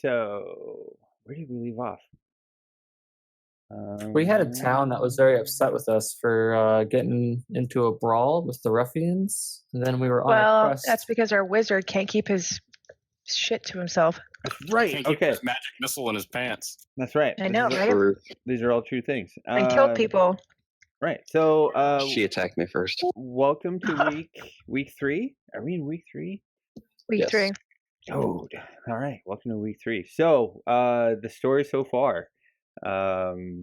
So where did we leave off? We had a town that was very upset with us for getting into a brawl with the ruffians, and then we were on a Well, quest. that's because our wizard can't keep his shit to himself. Right. Can't keep Okay. his magic missile in his pants. That's right. I know, These right? are- These are all true things. And killed people. Right. So She attacked me first. welcome to week 3. Are we in week 3? Week Yes. 3. Oh, all right. Welcome to week 3. So the story so far. Start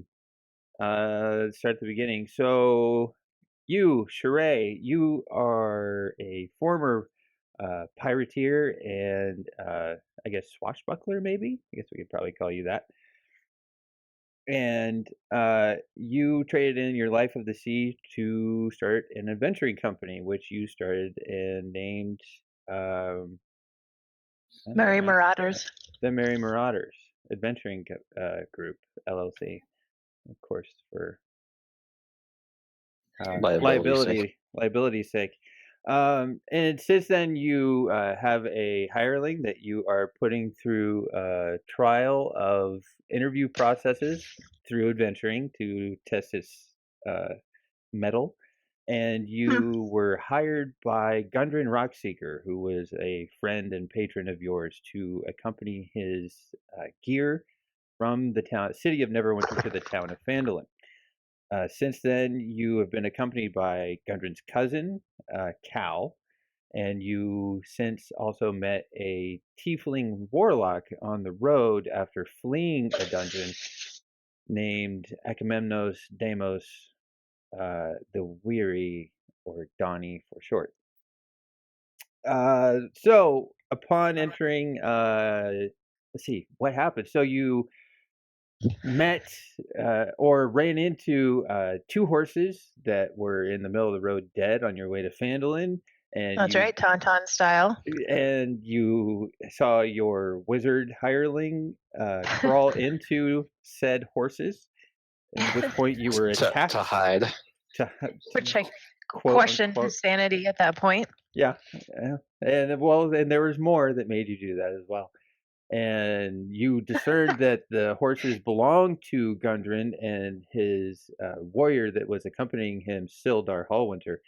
at the beginning. So you, Sheree, you are a former pirateer and I guess swashbuckler, maybe? I guess we could probably call you that. And you traded in your life of the sea to start an adventuring company, which you started and named Marauders. the Marauders Adventuring Group, LLC. Of course, for liability's sake. And since then, you have a hireling that you are putting through a trial of interview processes through adventuring to test his mettle. And you were hired by Gundren Rockseeker, who was a friend and patron of yours, to accompany his gear from the city of Neverwinter to the town of Phandalin. Since then, you have been accompanied by Gundren's cousin, Cal, and you since also met a tiefling warlock on the road after fleeing a dungeon named Agamemnos Deimos the Weary, or Donnie for short. So, upon entering, let's see, what happened? So you met or ran into 2 horses that were in the middle of the road dead on your way to Phandalin. And That's right, Tauntaun style. And you saw your wizard hireling crawl into said horses, at which point you were attacked. To hide. Which I questioned his sanity at that point. Yeah. And there was more that made you do that as well. And you discerned that the horses belonged to Gundren and his warrior that was accompanying him, Sildar Hallwinter.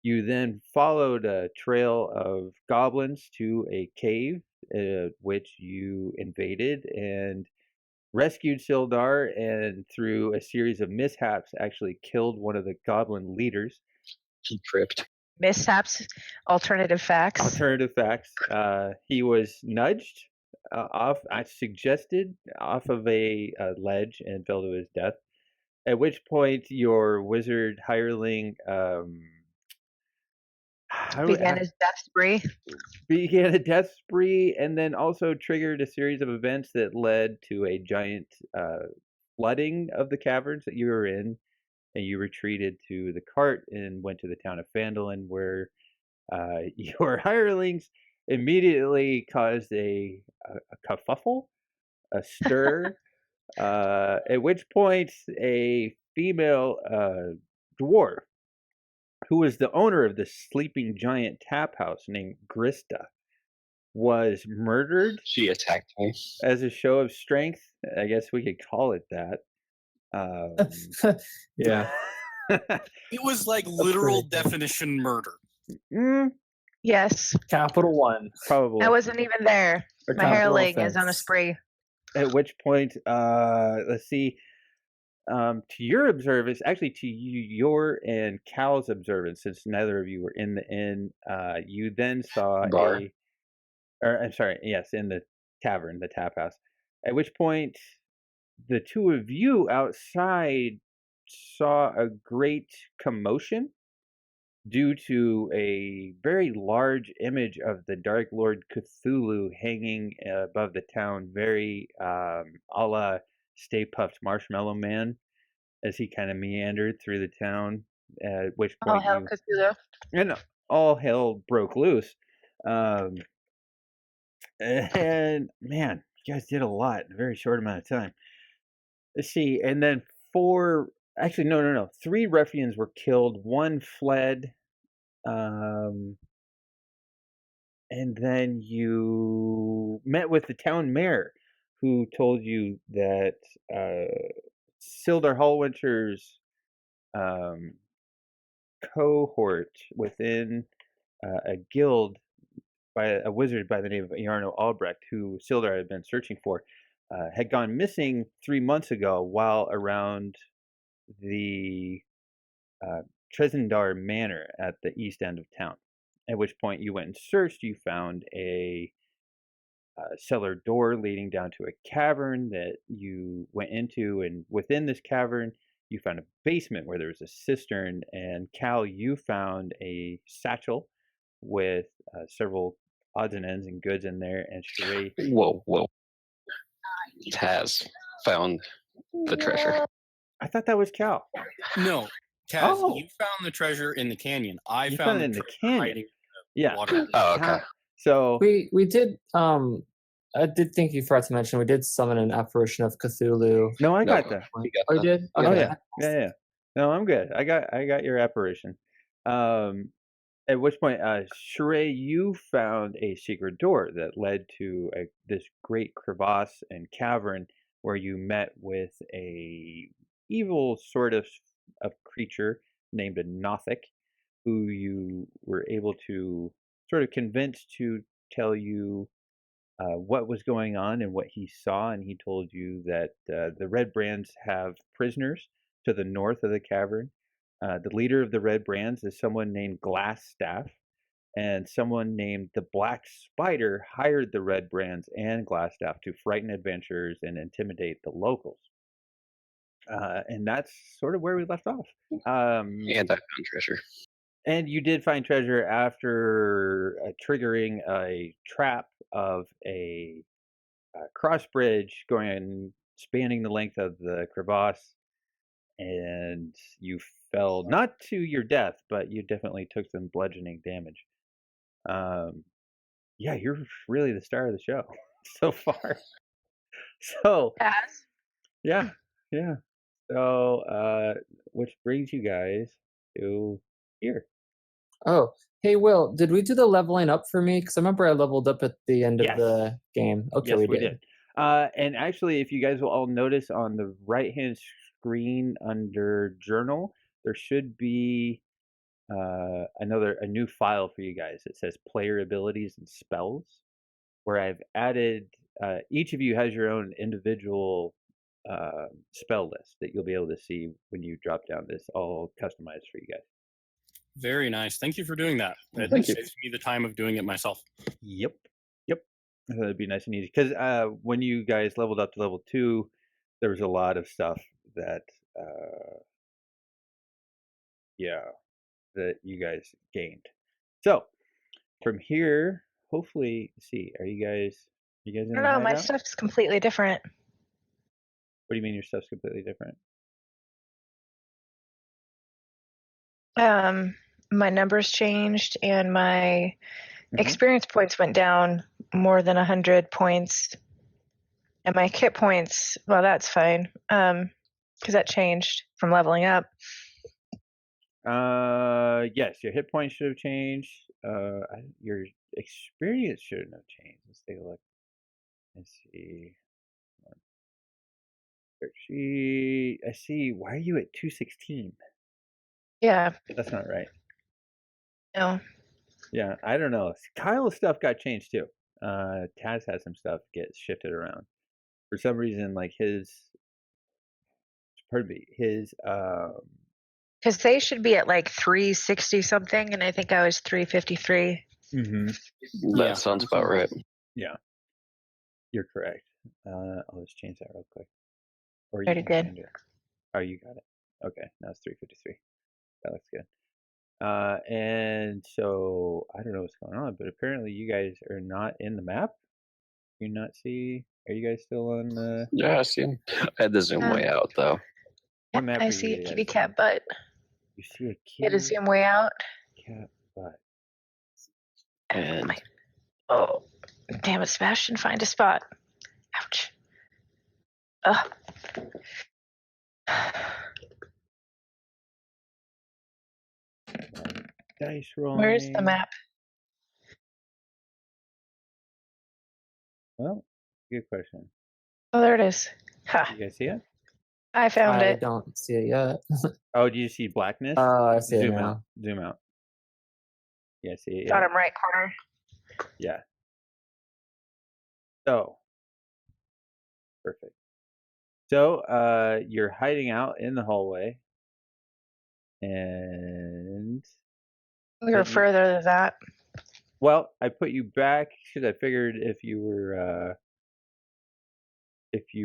You then followed a trail of goblins to a cave, which you invaded and rescued Sildar, and through a series of mishaps, actually killed one of the goblin leaders. He tripped. Mishaps, alternative facts. He was nudged off of a ledge and fell to his death. At which point, your wizard hireling began his death spree, and then also triggered a series of events that led to a giant flooding of the caverns that you were in, and you retreated to the cart and went to the town of Phandalin, where your hirelings immediately caused a kerfuffle, a stir, at which point a female dwarf, who was the owner of the sleeping giant tap house named Grista, was murdered. She attacked me. As a show of strength, I guess we could call it that. Yeah. It was like literal definition murder. Yes. Capital 1. Probably. I wasn't even there. My hireling is on a spree. At which point, let's see, to your observance, actually to your and Cal's observance, since neither of you were in the inn, you then saw Bar. in the tavern, the tap house. At which point, the 2 of you outside saw a great commotion due to a very large image of the Dark Lord Cthulhu hanging above the town, very a la Stay Puft Marshmallow Man, as he kind of meandered through the town. At which point, all hell Cthulhu. And all hell broke loose. And man, you guys did a lot in a very short amount of time. Let's see, and then 3 ruffians were killed, 1 fled, and then you met with the town mayor, who told you that Sildar Hallwinter's um, cohort within a guild by a wizard by the name of Jarno Albrecht, who Sildar had been searching for, had gone missing 3 months ago while around the uh, Tresendar Manor at the east end of town. At which point you went and searched. You found a cellar door leading down to a cavern that you went into, and within this cavern, you found a basement where there was a cistern. And Cal, you found a satchel with several odds and ends and goods in there. And Sheree, Whoa. Taz found the treasure. I thought that was Cal. No, Taz, Oh. you found the treasure in the canyon. I You found found it in the canyon. hiding in the Yeah. water. Oh, okay. So We did I did think you forgot to mention we did summon an apparition of Cthulhu. no, I No. got that. We got Oh, you the- did? Oh Okay. yeah. No, I'm good. I got your apparition. At which point, Sheree, you found a secret door that led to this great crevasse and cavern where you met with a evil sort of creature named a Nothic, who you were able to sort of convince to tell you what was going on and what he saw. And he told you that the Red Brands have prisoners to the north of the cavern. The leader of the Red Brands is someone named Glassstaff, and someone named the Black Spider hired the Red Brands and Glassstaff to frighten adventurers and intimidate the locals. And that's sort of where we left off. And I found treasure. And you did find treasure after triggering a trap of a cross bridge spanning the length of the crevasse, and you fell not to your death, but you definitely took some bludgeoning damage. Yeah, you're really the star of the show so far. So Pass. yeah. So which brings you guys to here. Oh, hey Will, did we do the leveling up for me? Because I remember I leveled up at the end Yes. of the game. Okay, Yes, we did. And actually, if you guys will all notice on the right-hand screen under Journal, there should be a new file for you guys. It says Player Abilities and Spells, where I've added. Each of you has your own individual spell list that you'll be able to see when you drop down. This all customized for you guys. Very nice. Thank you for doing that. That Thank you. saves me the time of doing it myself. Yep. That'd be nice and easy because when you guys leveled up to level 2, there was a lot of stuff that that you guys gained. So from here, hopefully, see, are you guys in I the don't know. My hideout? stuff's completely different. What do you mean your stuff's completely different? My numbers changed and my Mhm. experience points went down more than 100 points. And my kit points, well, that's fine. Because that changed from leveling up. Yes, your hit points should have changed. Your experience shouldn't have changed. Let's take a look. Let's see. I see. Why are you at 216? Yeah. That's not right. No. Yeah, I don't know. Kyle's stuff got changed too. Taz had some stuff get shifted around. For some reason, like his Because they should be at like 360 something, and I think I was 353. That sounds about right. Yeah, you're correct. I'll just change that real quick. Or you Already can did. change it. Oh, you got it. Okay, now it's 353. That looks good. And so I don't know what's going on, but apparently you guys are not in the map. Do you not see? Are you guys still on the? Yeah, I see him. I had to zoom way out though. What Yep, map I are see you a guys kitty on? cat butt. You see a Hit kitty a zoom way out. cat butt. And Oh, damn it, Sebastian, find a spot. Ouch. Ugh. Dice rolling. Where's the map? Well, good question. Oh, there it is. Ha! You guys see it? I found I it. don't see it yet. Oh, do you see blackness? Oh, I see it Zoom now. out. Zoom out. Yeah, see it? Yeah. Bottom right corner. Yeah. So, perfect. So, you're hiding out in the hallway, and We were you- further than that. well, I put you back because I figured if you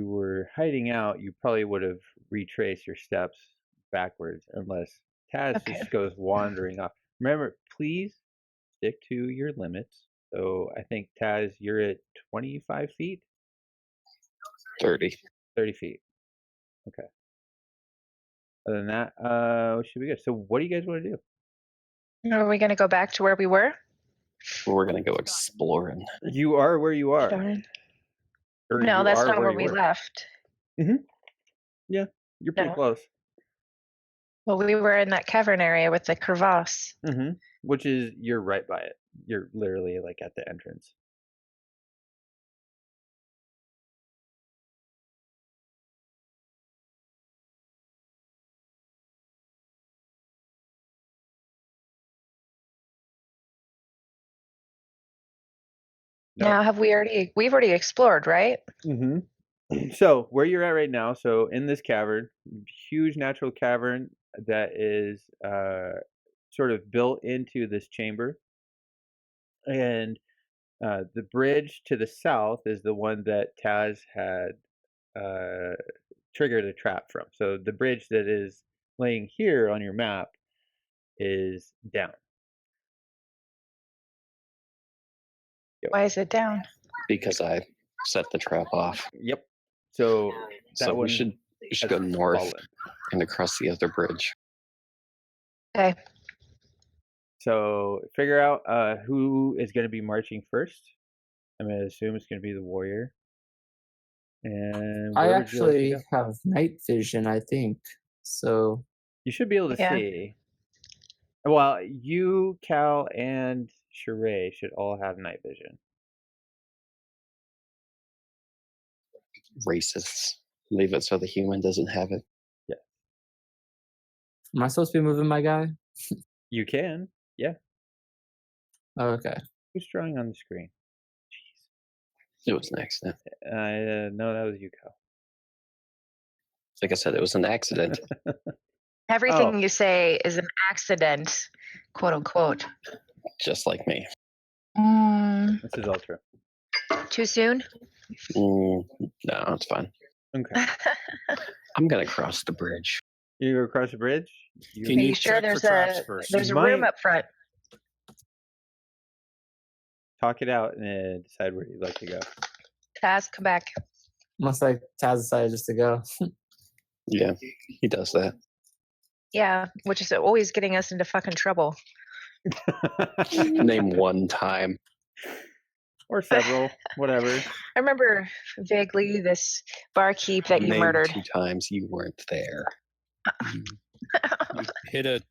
were hiding out, you probably would have retraced your steps backwards, unless Taz Okay. just goes wandering off. Remember, please stick to your limits. So I think Taz, you're at 25 feet, 30. 30 feet. Okay. Other than that, should be good. So what do you guys want to do? Are we going to go back to where we were? We're gonna go exploring. You are where you are. Darn. Or No, you that's are not where you we were. left. Yeah, you're pretty No. close. Well, we were in that cavern area with the crevasse. Which is, you're right by it. You're literally like at the entrance. Nope. Now, we've already explored, right? So where you're at right now, so in this cavern, huge natural cavern that is sort of built into this chamber, and the bridge to the south is the one that Taz had triggered a trap from. So the bridge that is laying here on your map is down. Why is it down? Because I set the trap off. Yep. So that So one we should has go north fallen. and across the other bridge. Okay. So figure out who is going to be marching first. I'm going to assume it's going to be the warrior. And I where would you like to actually go? have night vision, I think. So You should be able to Yeah. see. Well, you, Cal, and Sheree should all have night vision. Racists. Leave it so the human doesn't have it. am I supposed to be moving my guy? You can. Yeah. Oh, okay. Who's drawing on the screen? It was an accident. No, that was you, Cal. Like I said, it was an accident. Everything Oh. you say is an accident, quote unquote. Just like me. This is ultra. Too soon? No, it's fine. Okay. I'm gonna cross the bridge. You go across the bridge? Can Are you you sure check there's for traps a first? there's a You room might- up front? talk it out and decide where you'd like to go. Taz, come back. Looks like Taz decided just to go. Yeah, he does that. Yeah, which is always getting us into fucking trouble. Name one time. Or several, whatever. I remember vaguely this barkeep that you Name murdered. 2 times you weren't there. You hit a.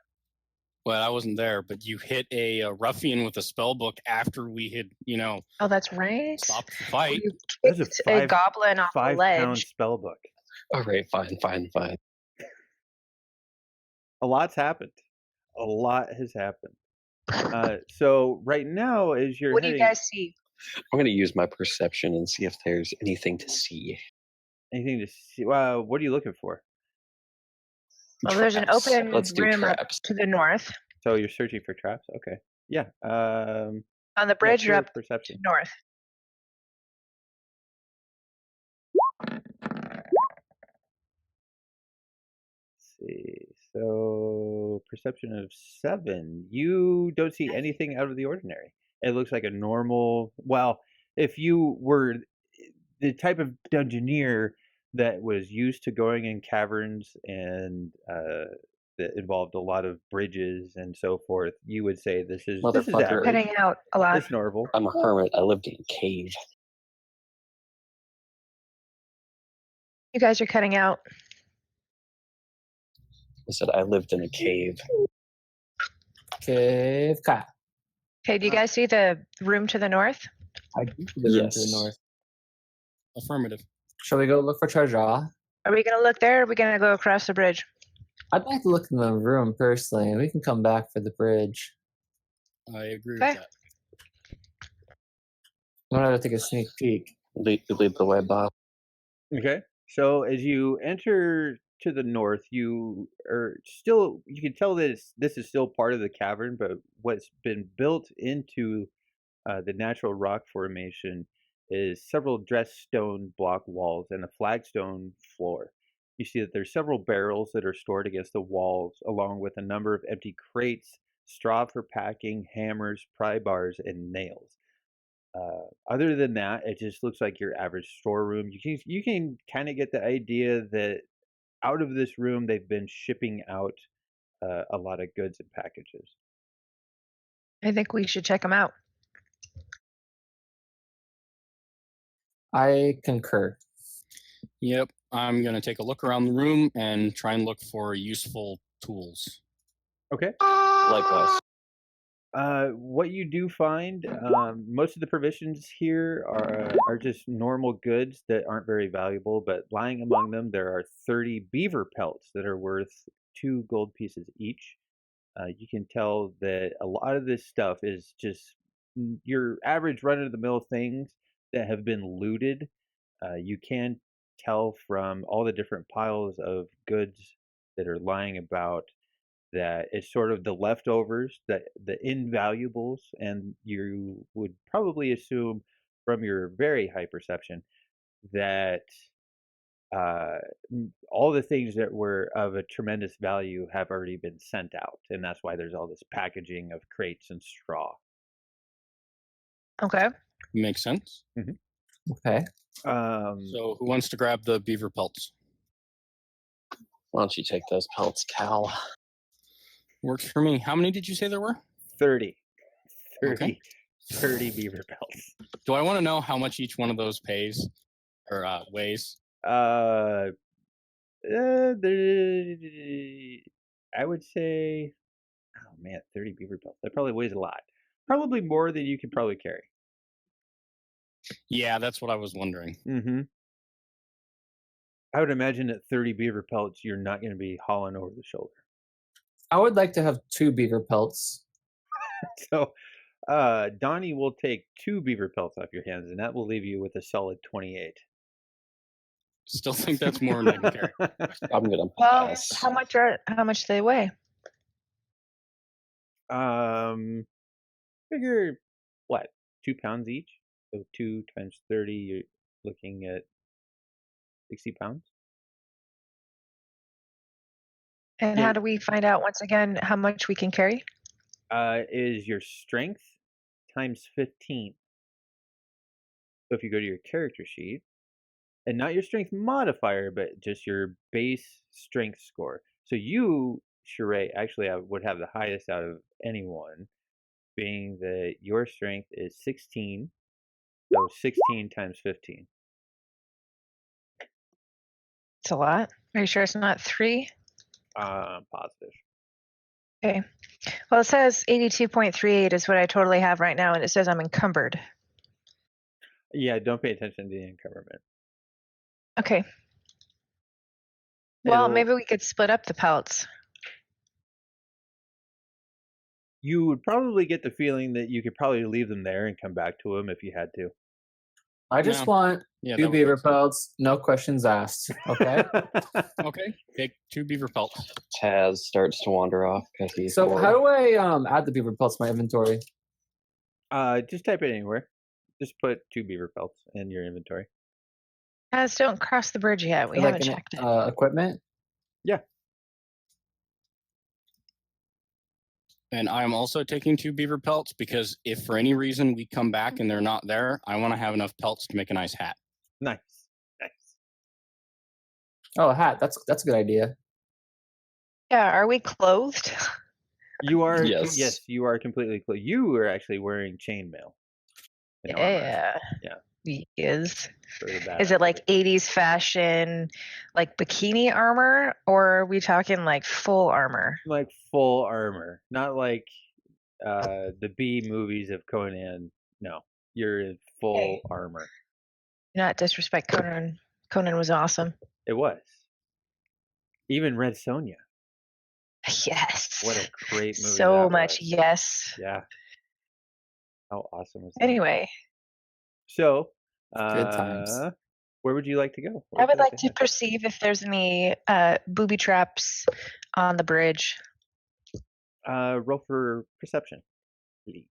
Well, I wasn't there, but you hit a ruffian with a spell book after we had, Oh, that's right. stopped the fight. You That's a kicked a goblin off the 5-pound ledge. spell book. All right, fine. A lot's happened. A lot has happened. So right now, as you're What do you heading, guys see? I'm gonna use my perception and see if there's anything to see. anything to see? What are you looking for? Well, there's an Traps. open Let's do room up traps. to the north. So you're searching for traps. Okay. Yeah. On the bridge, pure you're up to perception. north. See. So perception of 7. You don't see anything out of the ordinary. It looks like a normal. Well, if you were the type of dungeoneer that was used to going in caverns and that involved a lot of bridges and so forth, you would say this is Motherfucker. average. Cutting out a lot. It's normal. I'm a hermit. I lived in a cave. You guys are cutting out. I said I lived in a cave. Cave cat. Okay, do you guys see the room to the north? I do see the room to the Yes. north. Affirmative. Shall we go look for treasure? Are we gonna look there? Or are we gonna go across the bridge? I'd like to look in the room personally, and we can come back for the bridge. I agree Okay. with that. I'm gonna take a sneak peek. Lead the way, Bob. Okay. So as you enter to the north, you are still, you can tell that this is still part of the cavern, but what's been built into the natural rock formation is several dressed stone block walls and a flagstone floor. You see that there's several barrels that are stored against the walls, along with a number of empty crates, straw for packing, hammers, pry bars, and nails. Other than that, it just looks like your average storeroom. You can kind of get the idea that out of this room they've been shipping out a lot of goods and packages. I think we should check them out. I concur. Yep. I'm going to take a look around the room and try and look for useful tools. Okay. Likewise. What you do find, most of the provisions here are just normal goods that aren't very valuable, but lying among them there are 30 beaver pelts that are worth 2 gold pieces each. You can tell that a lot of this stuff is just your average run-of-the-mill things that have been looted. You can tell from all the different piles of goods that are lying about that it's sort of the leftovers, the invaluables, and you would probably assume from your very high perception that all the things that were of a tremendous value have already been sent out, and that's why there's all this packaging of crates and straw. Okay. Makes sense. Okay. So who wants to grab the beaver pelts? Why don't you take those pelts, Cal? Works for me. How many did you say there were? 30 Okay. 30 beaver pelts. Do I want to know how much each one of those pays or weighs? I would say, oh man, 30 beaver pelts. That probably weighs a lot. Probably more than you could probably carry. Yeah, that's what I was wondering. Mm-hmm. I would imagine at 30 beaver pelts, you're not going to be hauling over the shoulder. I would like to have 2 beaver pelts. So, Donnie will take 2 beaver pelts off your hands, and that will leave you with a solid 28. Still think that's more than I can carry. I'm gonna Well, pass. how much do they weigh? Figure what, 2 pounds each? So 2 times 30, you're looking at 60 pounds. And how do we find out once again how much we can carry? Is your strength times 15. So if you go to your character sheet, and not your strength modifier, but just your base strength score. So you, Sheree, actually would have the highest out of anyone, being that your strength is 16. So 16 times 15. It's a lot. Are you sure it's not 3? Positive. Okay. Well, it says 82.38 is what I totally have right now, and it says I'm encumbered. Yeah, don't pay attention to the encumberment. Okay. Well, It'll- maybe we could split up the pelts. You would probably get the feeling that you could probably leave them there and come back to them if you had to. I just No. want Yeah, 2 that would beaver make sense. pelts, no questions asked. Okay. Okay, take 2 beaver pelts. Taz starts to wander off because he's So bored. how do I add the beaver pelts to my inventory? Just type it anywhere. Just put 2 beaver pelts in your inventory. Guys, don't cross the bridge yet. We Like haven't in, checked it. equipment? And I'm also taking 2 beaver pelts because if for any reason we come back and they're not there, I want to have enough pelts to make a nice hat. Nice. Oh, a hat. That's a good idea. Yeah, are we clothed? You are Yes. you are completely close. You are actually wearing chainmail. and armor Yeah. Yeah. He is. for the Is it like badass. 80s fashion, like bikini armor, or are we talking like full armor? Like full armor, not like the B movies of Conan. No, you're in full Okay. armor. Not disrespect Conan, Conan was awesome. It was. Even Red Sonja. Yes. What a great movie So that much was. yes. Yeah. How awesome was that? Anyway, So, Good times. where would you like to go? Where I would you like to head? perceive if there's any booby traps on the bridge. Roll for perception, please.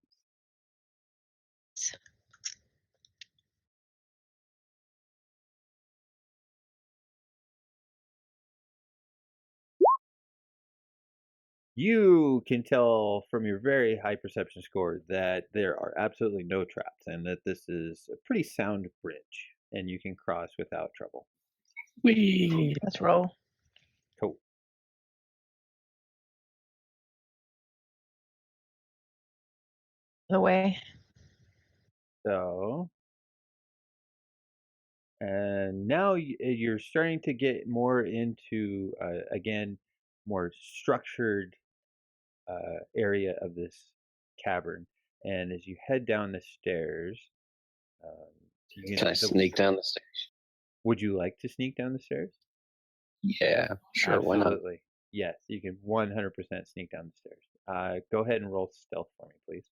You can tell from your very high perception score that there are absolutely no traps and that this is a pretty sound bridge and you can cross without trouble. Whee! Let's roll. Cool. The way. So, and now you're starting to get more into, again, more structured area of this cavern. And as you head down the stairs, Can I sneak down the stairs? Would you like to sneak down the stairs? Yeah, sure. Why not? Absolutely. Yes, you can 100% sneak down the stairs. Go ahead and roll stealth for me, please.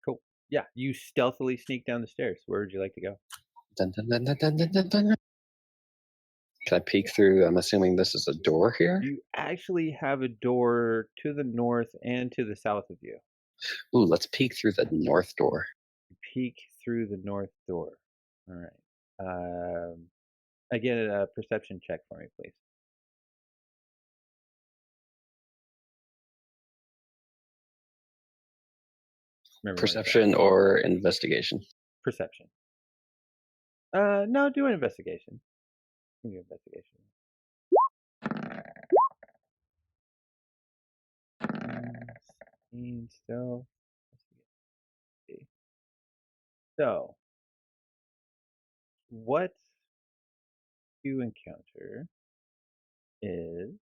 Cool. Yeah, you stealthily sneak down the stairs. Where would you like to go? Dun, dun, dun, dun, dun, dun, dun, dun. Can I peek through? I'm assuming this is a door here. You actually have a door to the north and to the south of you. Ooh, let's peek through the north door. Peek through the north door. All right. Again, a perception check for me, please. Remember Perception or investigation? Perception. No, do an investigation. Do an investigation. Still. So, what you encounter is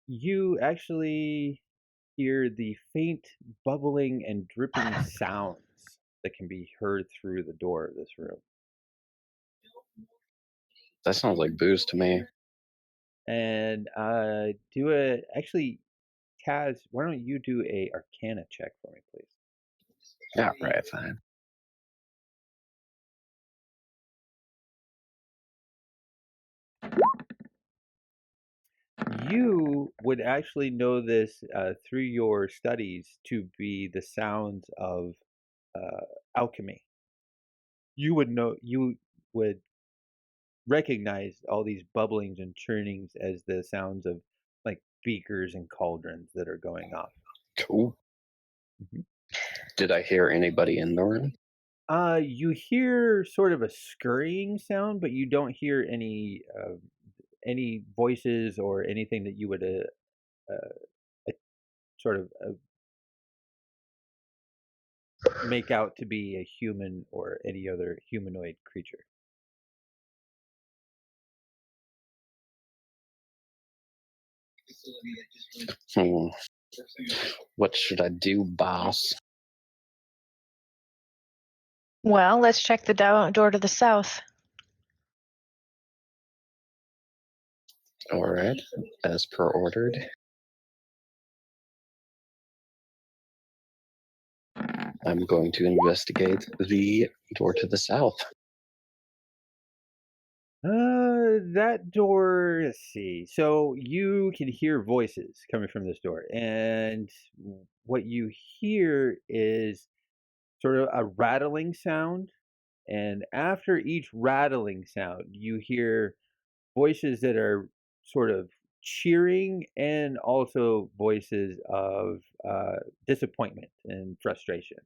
you actually hear the faint bubbling and dripping sounds that can be heard through the door of this room. That sounds like booze to me. And actually, Taz, why don't you do a Arcana check for me, please? Yeah, right, fine. You would actually know this through your studies to be the sounds of alchemy. You would recognize all these bubblings and churnings as the sounds of like beakers and cauldrons that are going off. Cool. Mhm. Did I hear anybody in the room? You hear sort of a scurrying sound, but you don't hear any voices or anything that you would sort of make out to be a human or any other humanoid creature. What should I do, boss? Well, let's check the door to the south. All right, as per ordered. I'm going to investigate the door to the south. That door, let's see. So you can hear voices coming from this door, and what you hear is sort of a rattling sound. And after each rattling sound, you hear voices that are sort of cheering and also voices of disappointment and frustration.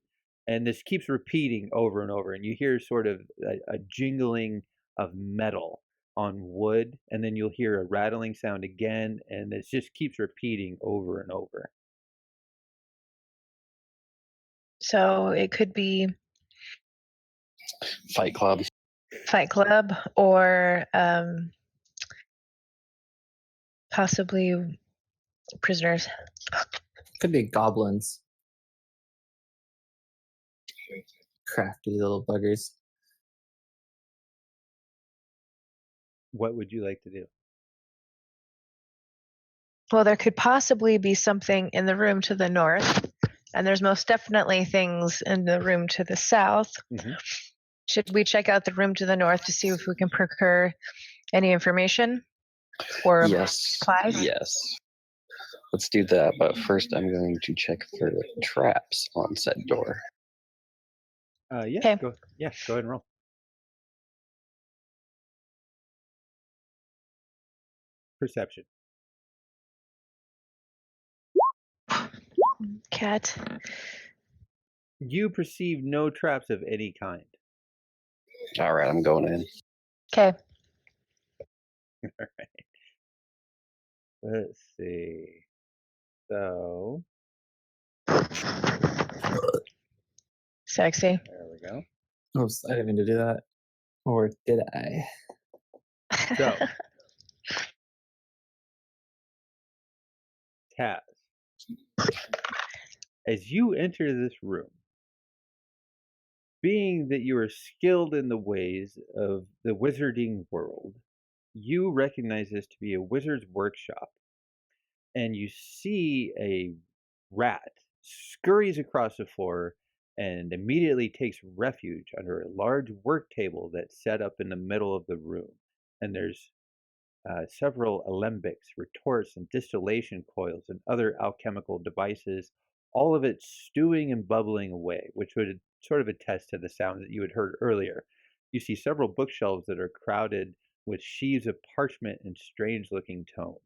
And this keeps repeating over and over. And you hear sort of a jingling of metal on wood, and then you'll hear a rattling sound again, and it just keeps repeating over and over. So it could be Fight Club. Fight Club or possibly prisoners. Could be goblins. Crafty little buggers. What would you like to do? Well, there could possibly be something in the room to the north, and there's most definitely things in the room to the south. Mhm. Should we check out the room to the north to see if we can procure any information or Yes. supplies? Yes. Let's do that. But first, I'm going to check for traps on said door. Yeah. Okay. Go ahead and roll. Perception. Cat. You perceive no traps of any kind. All right, I'm going in. Okay. All right. Let's see. So Sexy. there we go. Oops, I didn't mean to do that. Or did I? So Taz, as you enter this room, being that you are skilled in the ways of the wizarding world, you recognize this to be a wizard's workshop, and you see a rat scurries across the floor and immediately takes refuge under a large work table that's set up in the middle of the room. And there's several alembics, retorts, and distillation coils and other alchemical devices, all of it stewing and bubbling away, which would sort of attest to the sound that you had heard earlier. You see several bookshelves that are crowded with sheaves of parchment and strange looking tomes.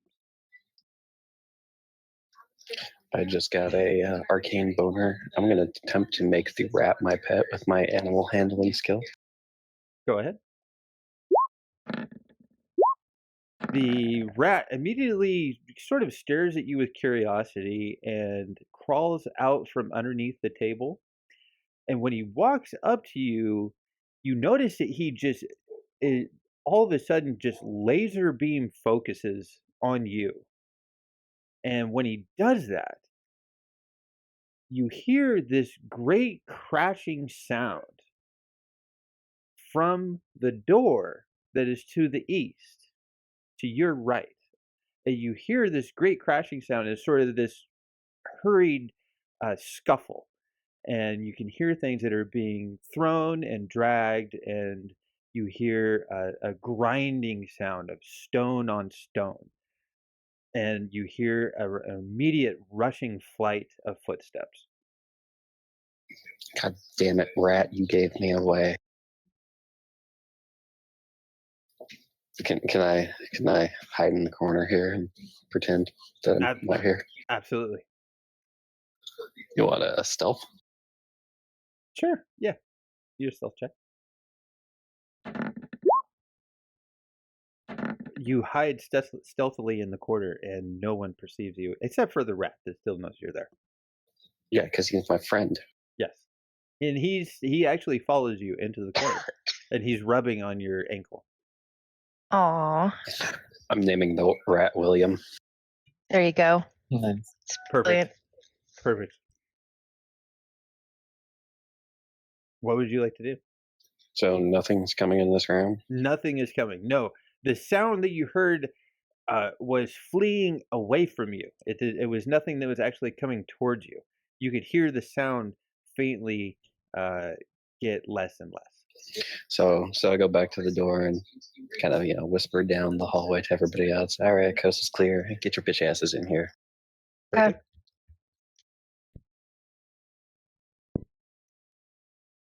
I just got a arcane boner. I'm going to attempt to make the rat my pet with my animal handling skill. Go ahead. The rat immediately sort of stares at you with curiosity and crawls out from underneath the table. And when he walks up to you, you notice that he just all of a sudden just laser beam focuses on you. And when he does that, you hear this great crashing sound from the door that is to the east, to your right. And you hear this great crashing sound as sort of this hurried scuffle. And you can hear things that are being thrown and dragged, and you hear a grinding sound of stone on stone. And you hear an immediate rushing flight of footsteps. God damn it, rat, you gave me away. Can I hide in the corner here and pretend that I'm not here? Absolutely. You want a stealth? Sure. Yeah. Your stealth check. You hide stealthily in the corner, and no one perceives you except for the rat that still knows you're there. Yeah, because he's my friend. Yes, and he actually follows you into the corner, and he's rubbing on your ankle. Aw. I'm naming the rat William. There you go. Nice. It's Perfect. brilliant. Perfect. What would you like to do? So nothing's coming in this room? Nothing is coming. No, the sound that you heard was fleeing away from you. It was nothing that was actually coming towards you. You could hear the sound faintly get less and less. So I go back to the door and kind of, whisper down the hallway to everybody else. All right, coast is clear. Get your bitch asses in here. Perfect.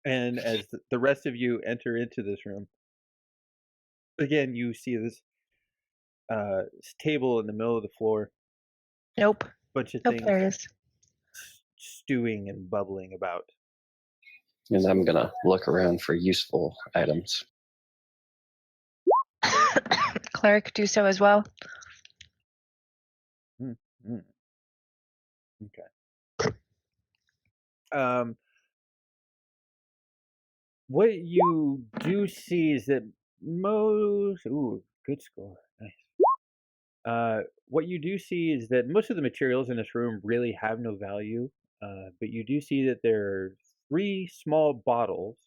And as the rest of you enter into this room, again, you see this table in the middle of the floor. Nope. Bunch of Nope, things there it is. stewing and bubbling about. And I'm going to look around for useful items. Cleric, do so as well. Okay. What you do see is that good score. Nice. What you do see is that most of the materials in this room really have no value, but you do see that there are 3 small bottles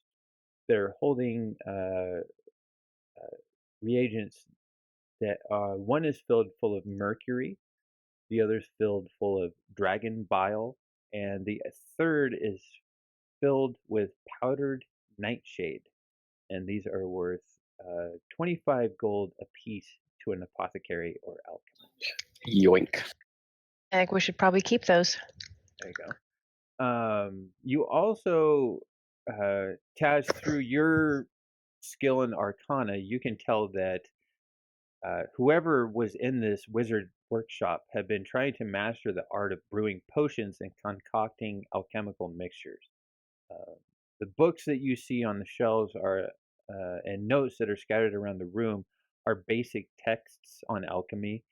that are holding reagents that one is filled full of mercury, the other is filled full of dragon bile, and the third is filled with powdered nightshade. And these are worth 25 gold apiece to an apothecary or alchemist. Yoink. I think we should probably keep those. There you go. You also, Taz, through your skill in Arcana, you can tell that whoever was in this wizard workshop had been trying to master the art of brewing potions and concocting alchemical mixtures. The books that you see on the shelves are and notes that are scattered around the room are basic texts on alchemy.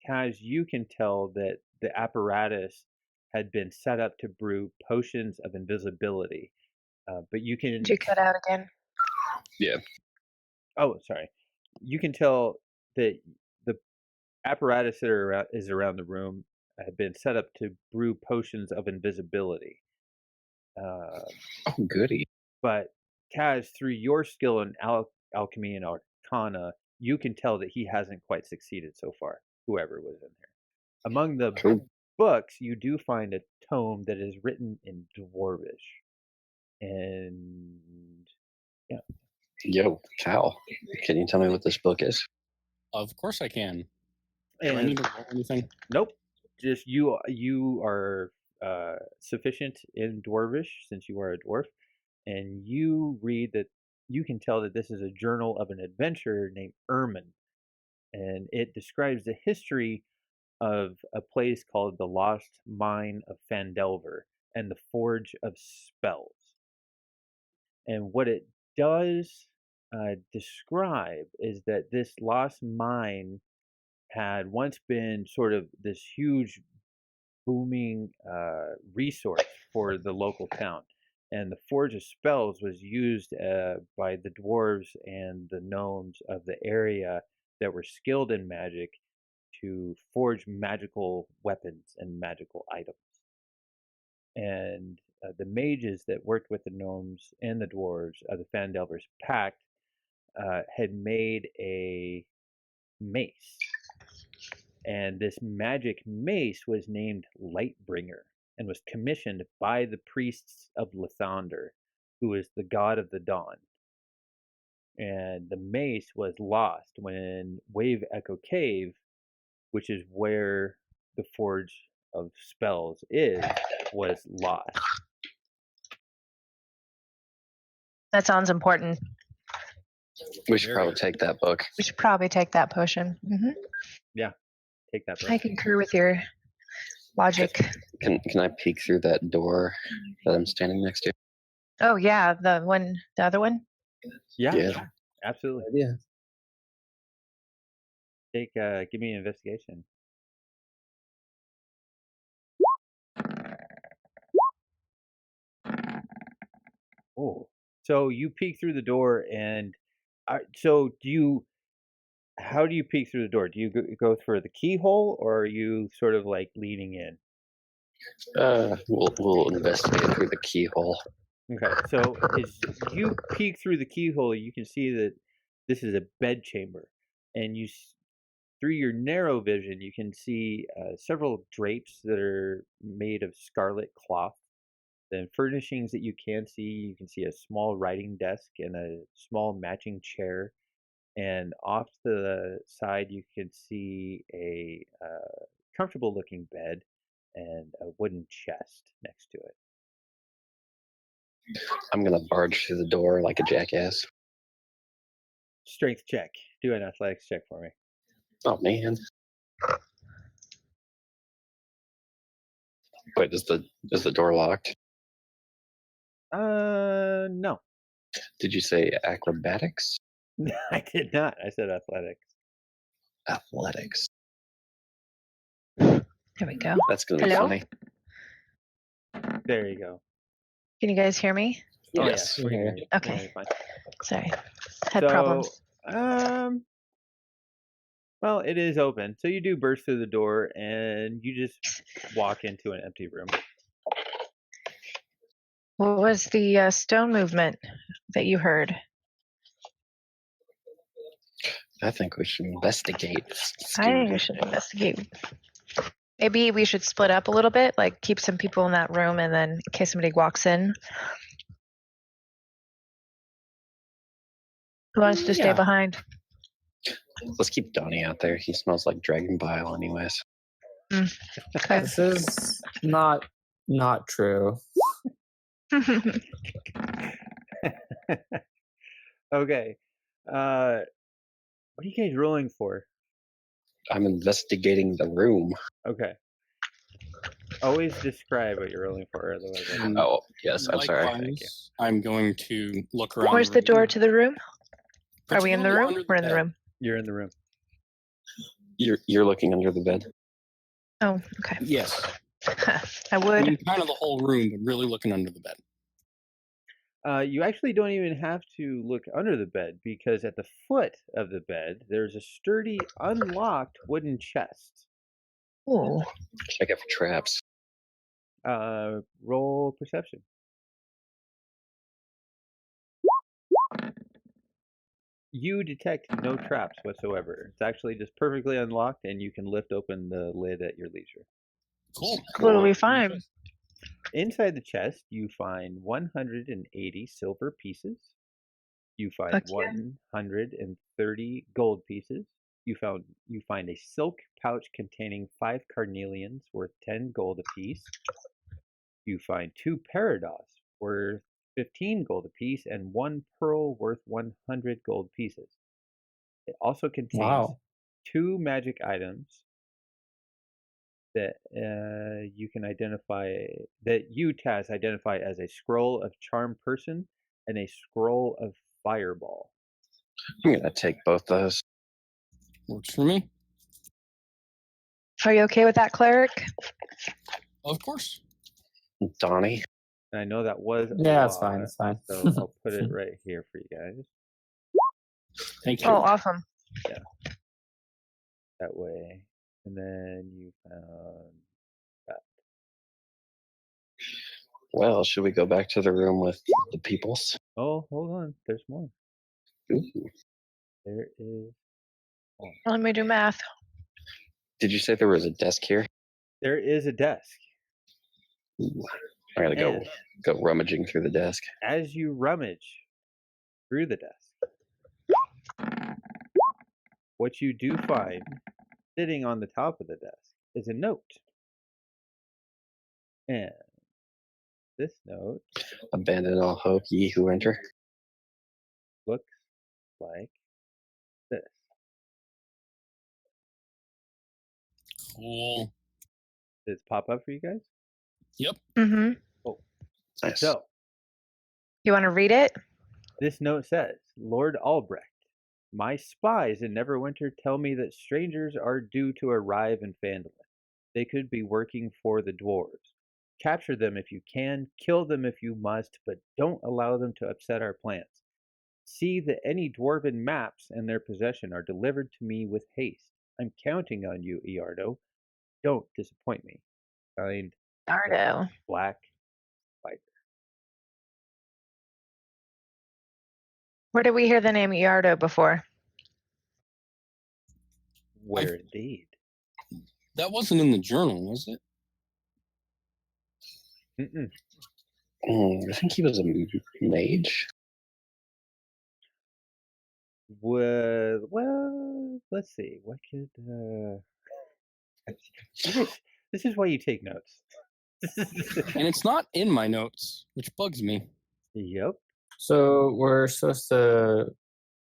Kaz, you can tell that the apparatus had been set up to brew potions of invisibility, but you can. Did you cut out again? Yeah. Oh, sorry. You can tell that the apparatus that is around the room had been set up to brew potions of invisibility. Oh, goody. But Kaz, through your skill in alchemy and arcana, you can tell that he hasn't quite succeeded so far, whoever was in there. Among the Cool. books, you do find a tome that is written in Dwarvish. And yeah. Yo, Cal, can you tell me what this book is? Of course I can. Do I And need to roll anything? nope, just you are sufficient in Dwarvish since you are a dwarf, and you read that you can tell that this is a journal of an adventurer named Ermin, and it describes the history of a place called the Lost Mine of Fandelver and the Forge of Spells. And what it does describe is that this lost mine had once been sort of this huge booming resource for the local town. And the Forge of Spells was used by the dwarves and the gnomes of the area that were skilled in magic to forge magical weapons and magical items. And the mages that worked with the gnomes and the dwarves of the Fandelver's Pact had made a mace. And this magic mace was named Lightbringer and was commissioned by the priests of Lathander, who is the god of the dawn. And the mace was lost when Wave Echo Cave, which is where the Forge of Spells is, was lost. That sounds important. We should probably take that book. We should probably take that potion. Yeah, take that. I concur with your logic. Can I peek through that door that I'm standing next to? Oh yeah, the other one. Yeah, absolutely. Yeah. Give me an investigation. Oh, so you peek through the door, and so do you? How do you peek through the door? Do you go for the keyhole, or are you sort of like leaning in? We'll investigate through the keyhole. Okay, so as you peek through the keyhole, you can see that this is a bedchamber, and through your narrow vision, you can see several drapes that are made of scarlet cloth. The furnishings that you can see a small writing desk and a small matching chair. And off to the side, you can see a comfortable-looking bed and a wooden chest next to it. I'm gonna barge through the door like a jackass. Strength check. Do an athletics check for me. Oh man. Wait, is the door locked? No. Did you say acrobatics? I did not. I said athletics. Athletics. There we go. That's gonna be Hello? funny. There you go. Can you guys hear me? Oh, Yes. yeah. We're gonna- Okay. we're gonna be fine. Sorry, had problems. Well, it is open. So you do burst through the door and you just walk into an empty room. What was the stone movement that you heard? I think we should investigate. I think we should investigate. Maybe we should split up a little bit, like keep some people in that room, and then in case somebody walks in, who wants to stay Yeah. behind? Let's keep Donnie out there. He smells like dragon bile, anyways. Okay. This is not true. Okay. What are you guys rolling for? I'm investigating the room. Okay. Always describe what you're rolling for, otherwise. Mm. Oh, yes, I'm sorry. Likewise, I'm going to look around. Where's the door room. to the room? Are we in the Particularly room? under We're in the bed. room. You're in the room. You're looking under the bed. Oh, okay. Yes. I I would. mean, kind of the whole room, but really looking under the bed. You actually don't even have to look under the bed because at the foot of the bed there's a sturdy, unlocked wooden chest. Ooh. Check it for traps. Roll perception. You detect no traps whatsoever. It's actually just perfectly unlocked, and you can lift open the lid at your leisure. Cool. What do we find? Inside the chest, you find 180 silver pieces. You find Heck yeah. 130 gold pieces. You find a silk pouch containing 5 carnelians worth 10 gold apiece. You find 2 parados worth 15 gold apiece and 1 pearl worth 100 gold pieces. It also contains Wow. 2 magic items that you can identify, that you, Taz, identify as a scroll of charm person and a scroll of fireball. I'm gonna take both those. Works for me. Are you okay with that, cleric? Of course. Donnie. And I know that was a Yeah, it's lot, fine. It's fine. so I'll put it right here for you guys. Thank you. Oh, awesome. That way. And then you found that. Well, should we go back to the room with the peoples? Oh, hold on. There's more. Ooh. There is more. Let me do math. Did you say there was a desk here? There is a desk. Ooh. I gotta And go rummaging through the desk. as you rummage through the desk, what you do find sitting on the top of the desk is a note. And this note Abandon all hope, ye who enter. looks like this. Cool. Does it pop up for you guys? Yep. Mm-hmm. Nice. So, You want to read it? this note says, Lord Albrecht, my spies in Neverwinter tell me that strangers are due to arrive in Phandalin. They could be working for the dwarves. Capture them if you can, kill them if you must, but don't allow them to upset our plans. See that any dwarven maps in their possession are delivered to me with haste. I'm counting on you, Iardo. Don't disappoint me. Signed, Nardo. Black Spider. Where did we hear the name Iardo before? Where indeed? That wasn't in the journal, was it? Mm-mm. I think he was a mage. Well, let's see. What could this is why you take notes. And it's not in my notes, which bugs me. Yep. So we're supposed to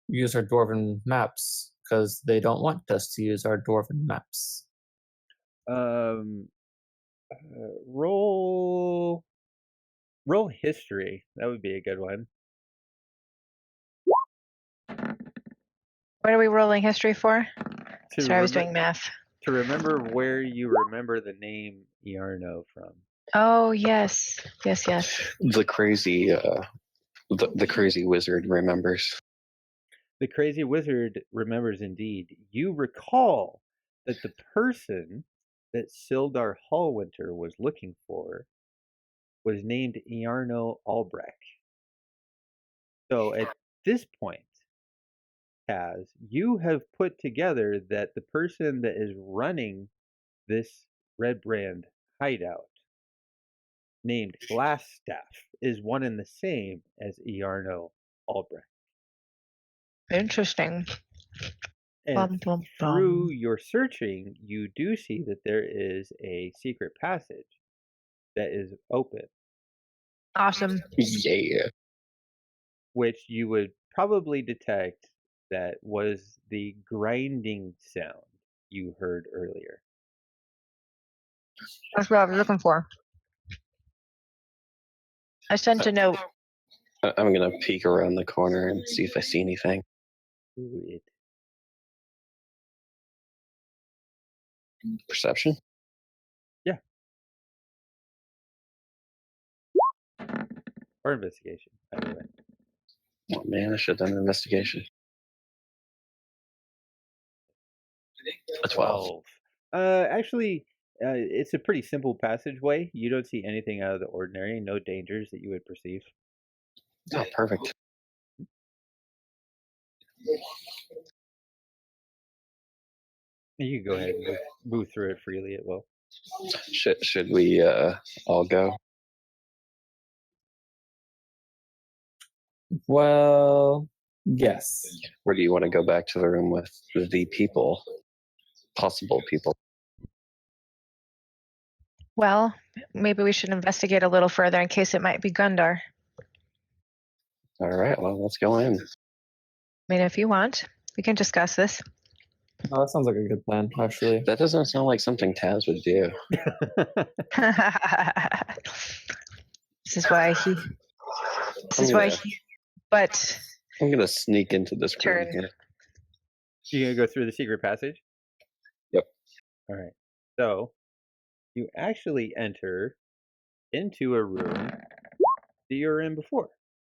use our dwarven maps because they don't want us to use our dwarven maps. Roll history. That would be a good one. What are we rolling history for? To Sorry, I was remem- doing math. To remember where you remember the name Iarno from. Oh, yes. Yes, yes. The crazy, the crazy wizard remembers. The crazy wizard remembers indeed. You recall that the person that Sildar Hallwinter was looking for was named Iarno Albrecht. So at this point, Kaz, you have put together that the person that is running this Red Brand hideout, named Glassstaff, is one and the same as Iarno Albrecht. Interesting. And Bum, bum, through bum. your searching, you do see that there is a secret passage that is open, Awesome. Yeah. which you would probably detect that was the grinding sound you heard earlier. That's what I was looking for. I sent a note. I'm gonna peek around the corner and see if I see anything. Do it. Perception? Yeah. Or investigation, either way. Oh man, I should have done an investigation. A 12. Actually, it's a pretty simple passageway. You don't see anything out of the ordinary, no dangers that you would perceive. Oh, perfect. You can go ahead and move through it freely at will. Should we all go? Well, yes. Or do you want to go back to the room with the people? Possible people. Well, maybe we should investigate a little further in case it might be Gundar. All right, well, let's go in. I mean, if you want, we can discuss this. Oh, that sounds like a good plan, actually. That doesn't sound like something Taz would do. This is why he. This is why he. But I'm gonna sneak into this room Turn. here. You gonna go through the secret passage? Yep. All right. So you actually enter into a room that you were in before,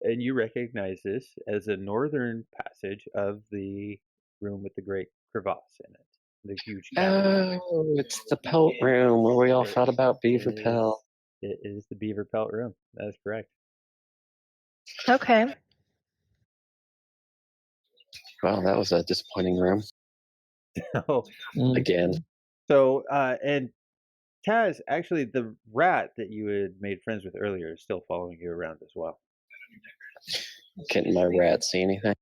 and you recognize this as a northern passage of the room with the great crevasse in it, the huge cavern. Oh, it's the pelt room where we all thought about beaver pelt. It is the beaver pelt room. That is correct. okay. Well, that was a disappointing room So, again. And Taz, actually, the rat that you had made friends with earlier is still following you around as well. Can't my rat see anything?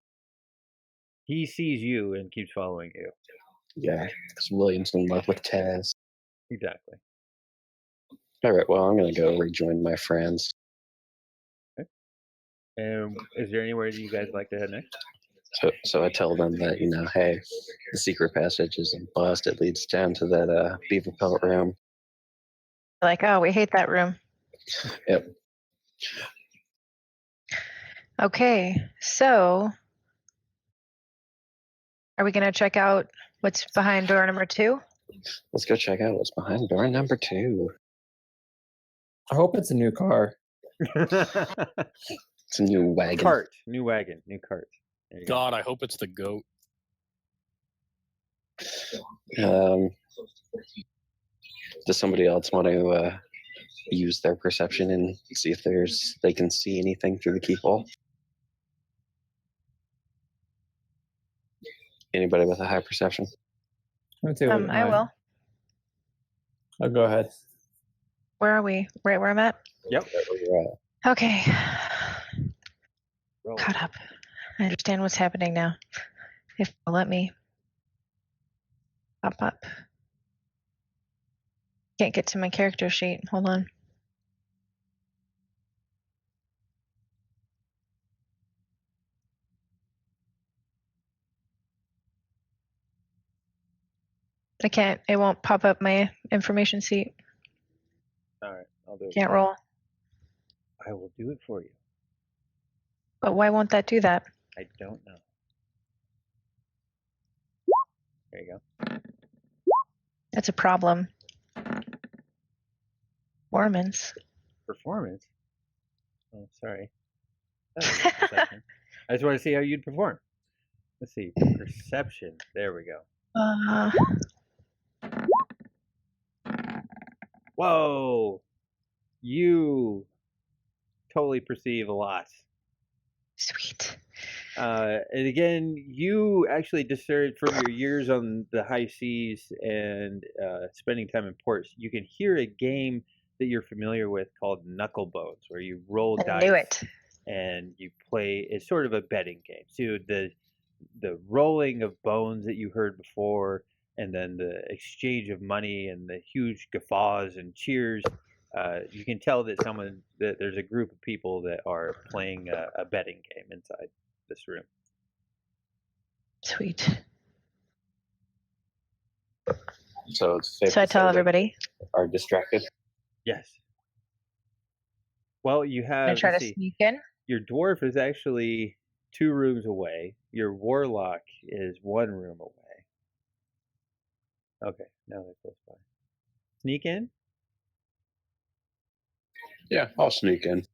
He sees you and keeps following you. Yeah, because William's in love with Taz. Exactly. All right, well, I'm gonna go rejoin my friends. And is there anywhere that you guys like to head next? So I tell them that, hey, the secret passage is a bust. It leads down to that beaver pelt room. Like, oh, we hate that room. Yep. Okay, so are we going to check out what's behind door number 2? Let's go check out what's behind door number 2. I hope it's a new car. It's a new wagon. Cart, new wagon, new cart. There you go. God, I hope it's the goat. Does somebody else want to use their perception and see if they can see anything through the keyhole? Anybody with a high perception? Let me take a look at I mine. will. Oh, go ahead. Where are we? Right where I'm at? Yep. Right where you're at. Okay. Roll. Caught up. I understand what's happening now. If you'll let me pop up. Can't get to my character sheet. Hold on. I can't. It won't pop up my information sheet. All right, I'll do it. Can't roll. I will do it for you. But why won't that do that? I don't know. There you go. That's a problem. Mormons. Performance? Oh, sorry. That was a perception. I just want to see how you'd perform. Let's see. Perception. There we go. Whoa! You totally perceive a lot. Sweet. And again, you actually discern from your years on the high seas and spending time in ports, you can hear a game that you're familiar with called Knuckle Bones, where you roll I dice knew it. and you play. It's sort of a betting game. So the rolling of bones that you heard before, and then the exchange of money and the huge guffaws and cheers. You can tell that there's a group of people that are playing a betting game inside this room. Sweet. So it's safe So I to say tell that everybody. are distracted. Yes. Well, you I have. try to Let's see. sneak in. Your dwarf is actually 2 rooms away. Your warlock is 1 room away. Okay, now they're close by. Sneak in? Yeah, I'll sneak in.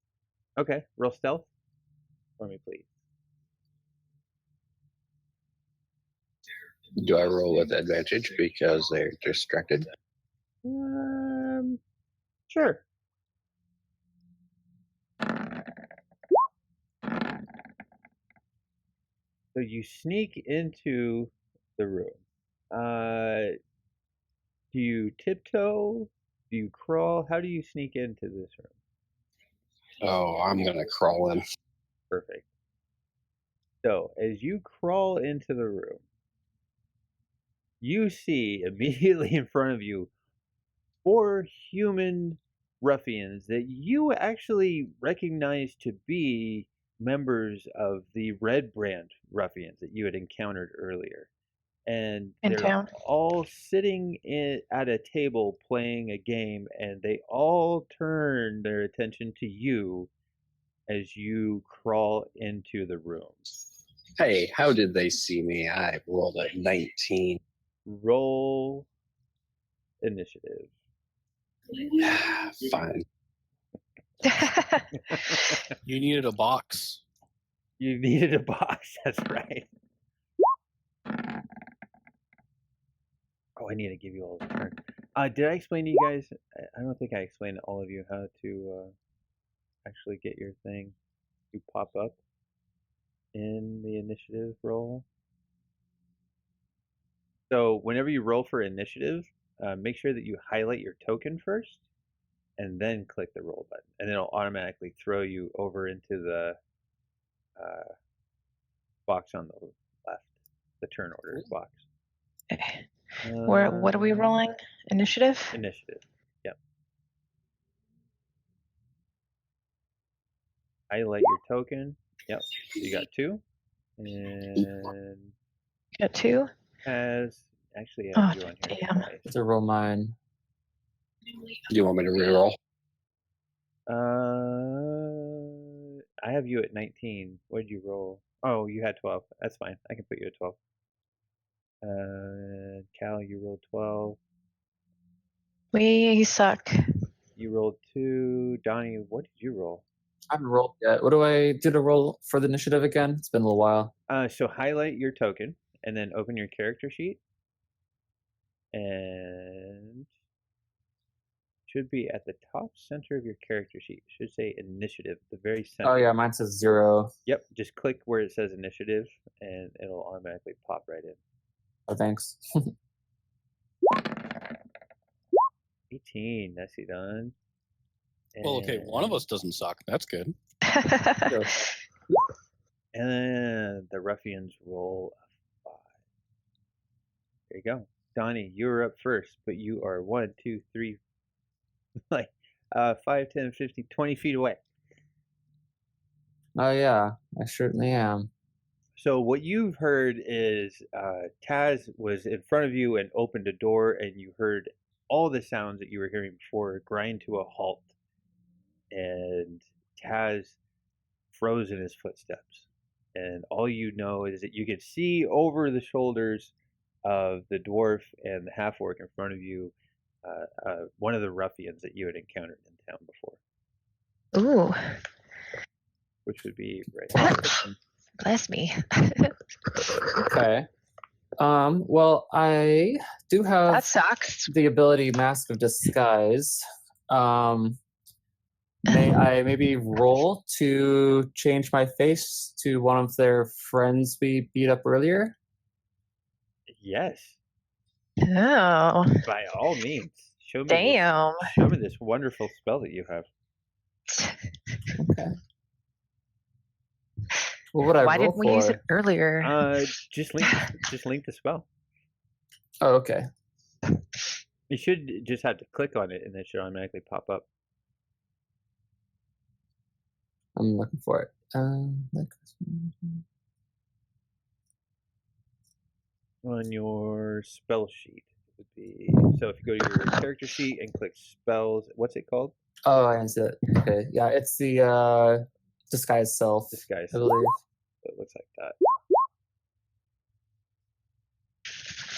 Okay, roll stealth for me, please. Do I roll with advantage because they're distracted? Sure. So you sneak into the room. Do you tiptoe? Do you crawl? How do you sneak into this room? Oh, I'm gonna crawl in. Perfect. So as you crawl into the room, you see immediately in front of you 4 human ruffians that you actually recognize to be members of the Red Brand ruffians that you had encountered earlier. And In they're town. all sitting at a table playing a game, and they all turn their attention to you as you crawl into the room. Hey, how did they see me? I rolled a 19. Roll initiative. Fine. You needed a box. You needed a box, that's right. Oh, I need to give you all the turn. Did I explain to you guys? I don't think I explained to all of you how to actually get your thing to pop up in the initiative roll. So whenever you roll for initiative, make sure that you highlight your token first, and then click the roll button, and it'll automatically throw you over into the box on the left, the turn order box. What are we rolling? Initiative? Initiative. Yep. Highlight your token. Yep. So you got 2. And Got 2? has actually Oh, have you on here. damn. Twice. To roll mine. Do you want me to reroll? I have you at 19. What did you roll? Oh, you had 12. That's fine. I can put you at 12. Cal, you rolled 12. We suck. You rolled 2. Donnie, what did you roll? I haven't rolled yet. What do I do to roll for the initiative again? It's been a little while. So highlight your token and then open your character sheet. And should be at the top center of your character sheet. It should say initiative, the very center. Oh yeah, mine says 0. Yep, just click where it says initiative and it'll automatically pop right in. Oh, thanks. 18, nicely done. Well, okay, one of us doesn't suck. That's good. And then the ruffians roll a 5. There you go. Donnie, you're up first, but you are 1, 2, 3, like 5, 10, 15, 20 feet away. Oh yeah, I certainly am. So what you've heard is Taz was in front of you and opened a door, and you heard all the sounds that you were hearing before grind to a halt. And Taz froze in his footsteps. And all you know is that you can see over the shoulders of the dwarf and the half-orc in front of you one of the ruffians that you had encountered in town before. Ooh. Which would be right here. Bless me. Okay. Well, I do have That sucks. the ability Mask of Disguise. May I maybe roll to change my face to one of their friends we beat up earlier? Yes, Oh, by all means. Show me damn. this. Show me this wonderful spell that you have. Okay. What would I Why roll didn't we use it for? earlier? Just link the spell. Oh, okay. You should just have to click on it, and it should automatically pop up. I'm looking for it. On your spell sheet, it would be so. If you go to your character sheet and click spells, what's it called? Oh, I see it. Okay, yeah, it's the disguise self. Disguise. I believe. It looks like that.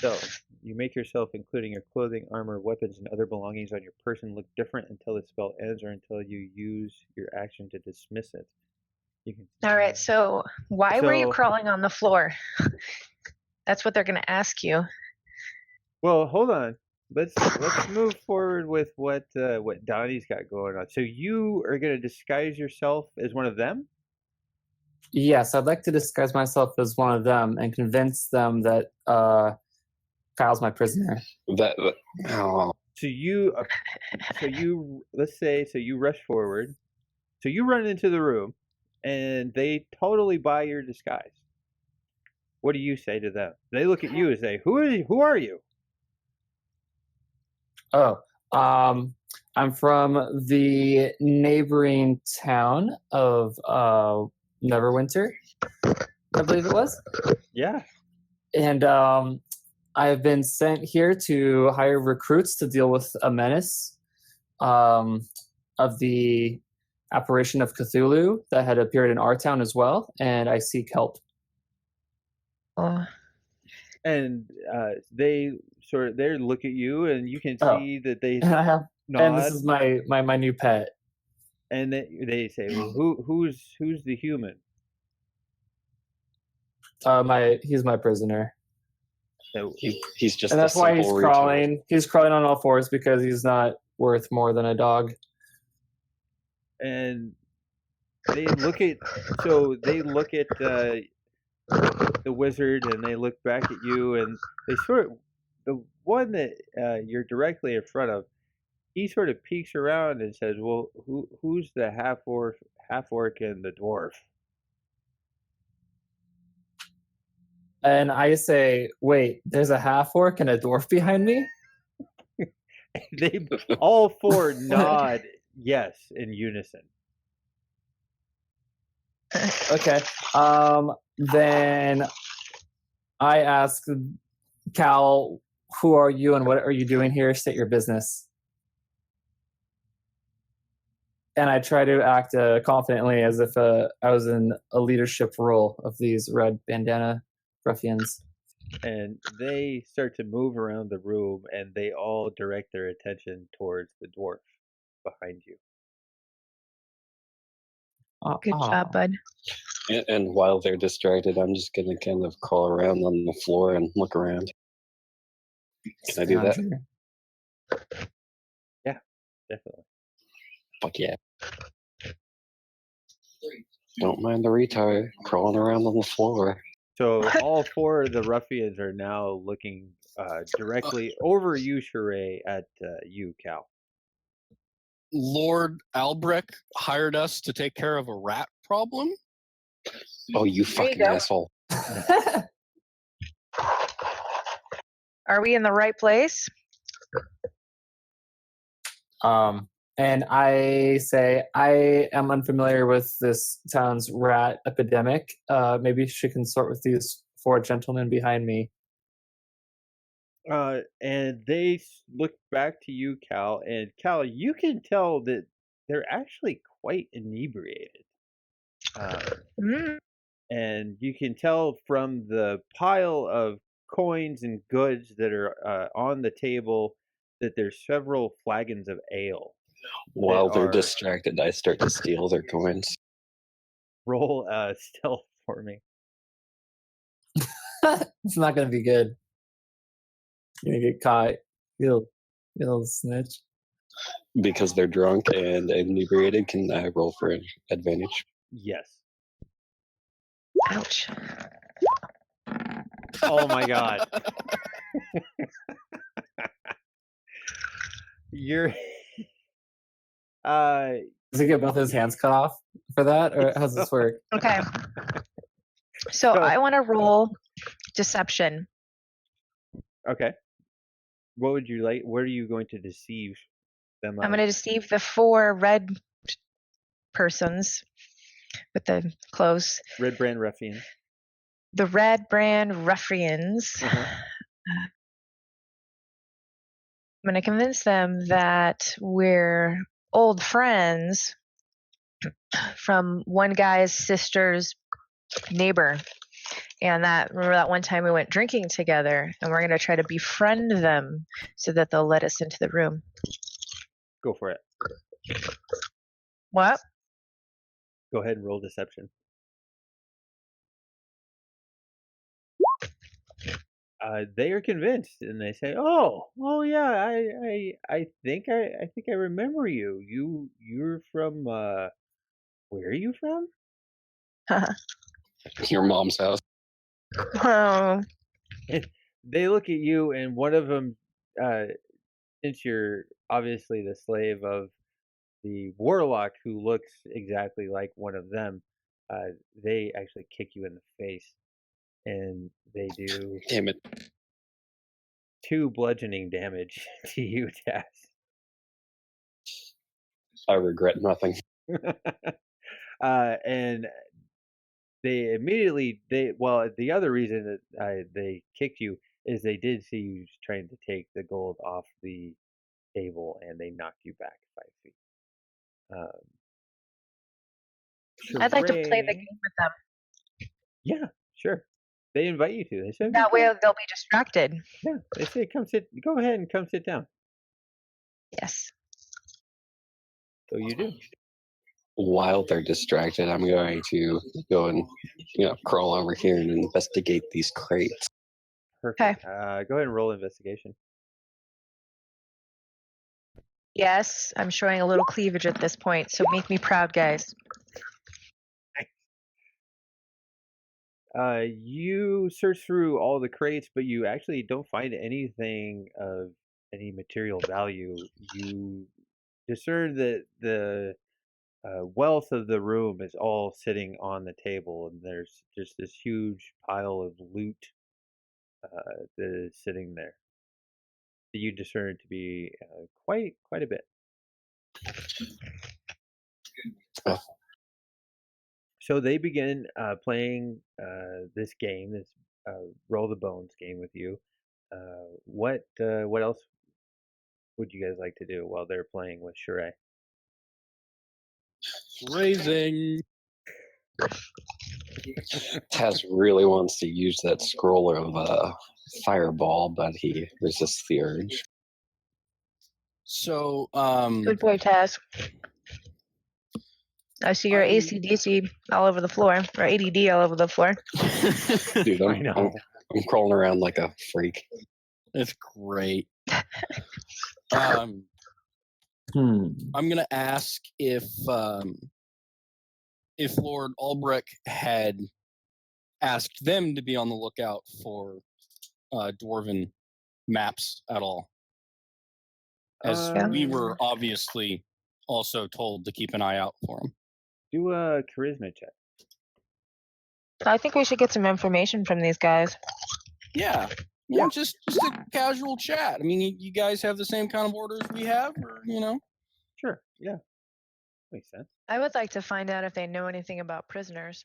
So you make yourself, including your clothing, armor, weapons, and other belongings on your person, look different until the spell ends or until you use your action to dismiss it. You can. All right, so why were you So- crawling on the floor? That's what they're going to ask you. Well, hold on. Let's move forward with what Donnie's got going on. So you are going to disguise yourself as one of them? Yes, I'd like to disguise myself as one of them and convince them that Kyle's my prisoner. Oh, So you let's say you rush forward. So you run into the room, and they totally buy your disguise. What do you say to them? They look at you and say, "Who are you?" Oh, I'm from the neighboring town of Neverwinter, I believe it was. Yeah. And I've been sent here to hire recruits to deal with a menace of the apparition of Cthulhu that had appeared in our town as well, and I seek help. Oh, And they look at you, and you can Oh. see that they And I have, nod, and this is my new pet. and they say, "Well, who's the human?" He's my prisoner, So he's just and a that's why he's simple retard. crawling. He's crawling on all fours because he's not worth more than a dog. and they look at the wizard, and they look back at you, and they the one that you're directly in front of, he sort of peeks around and says, "Well, who's the half orc and the dwarf?" And I say, wait, there's a half orc and a dwarf behind me? They all four nod yes in unison. Okay. Then I ask Cal, who are you and what are you doing here? State your business. And I try to act confidently as if I was in a leadership role of these red bandana ruffians. And they start to move around the room, and they all direct their attention towards the dwarf behind you. good job, bud. And while they're distracted, I'm just gonna kind of crawl around on the floor and look around. Can I do that? Yeah, definitely. Fuck yeah. Don't mind the retard crawling around on the floor. So all four of the ruffians are now looking directly over you, Sheree, at you, Cal. Lord Albrecht hired us to take care of a rat problem. Oh, you There you fucking go. asshole. Are we in the right place? And I say, I am unfamiliar with this town's rat epidemic. Maybe she can sort with these four gentlemen behind me. And they look back to you, Cal, and Cal, you can tell that they're actually quite inebriated. Mm. And you can tell from the pile of coins and goods that are on the table that there's several flagons of ale. While They they're are- distracted, I start to steal their coins. Roll stealth for me. It's not going to be good. You're going to get caught. You'll snitch. Because they're drunk and inebriated, can I roll for an advantage? Yes. Ouch. Oh my god. You're Does he get both his hands cut off for that, or how's this work? Okay. So I want to roll deception. okay. What would you like? What are you going to deceive them I'm of? going to deceive the 4 red persons with the clothes. Red Brand Ruffians. The red brand ruffians. Uh-huh. I'm going to convince them that we're old friends from one guy's sister's neighbor. And remember that one time we went drinking together, and we're going to try to befriend them so that they'll let us into the room. Go for it. What? Go ahead and roll deception. They are convinced, and they say, "Oh yeah, I think I remember you. You're from where are you from?" Your mom's house. Oh, They look at you, and one of them, since you're obviously the slave of the warlock who looks exactly like one of them, they actually kick you in the face, and they do Damn it. 2 bludgeoning damage to you, Taz. I regret nothing. And they immediately the other reason that they kicked you is they did see you trying to take the gold off the table, and they knocked you back 5 feet. I'd like to play the Charade. game with them. Yeah, sure. They invite you to. They said, That way they'll be distracted. yeah, they say, go ahead and come sit down. Yes. So you do. While they're distracted, I'm going to go and crawl over here and investigate these crates. Perfect. Go ahead and roll investigation. Yes, I'm showing a little cleavage at this point, so make me proud, guys. You search through all the crates, but you actually don't find anything of any material value. You discern that the wealth of the room is all sitting on the table, and there's just this huge pile of loot that is sitting there. That you discern to be quite a bit. Oh. So they begin playing this game, this roll the bones game with you. What else would you guys like to do while they're playing with Sheree? Raising. Taz really wants to use that scroll of fireball, but he resists the urge. So, Good boy, Taz. I see your ACDC all over the floor, or ADD all over the floor. Dude, I know. I'm crawling around like a freak. It's great. I'm gonna ask if Lord Albrecht had asked them to be on the lookout for dwarven maps at all, as we were obviously also told to keep an eye out for them. Do a charisma check. I think we should get some information from these guys. Yeah. Just a casual chat. I mean, you guys have the same kind of orders we have, or Sure. Yeah. Makes sense. I would like to find out if they know anything about prisoners.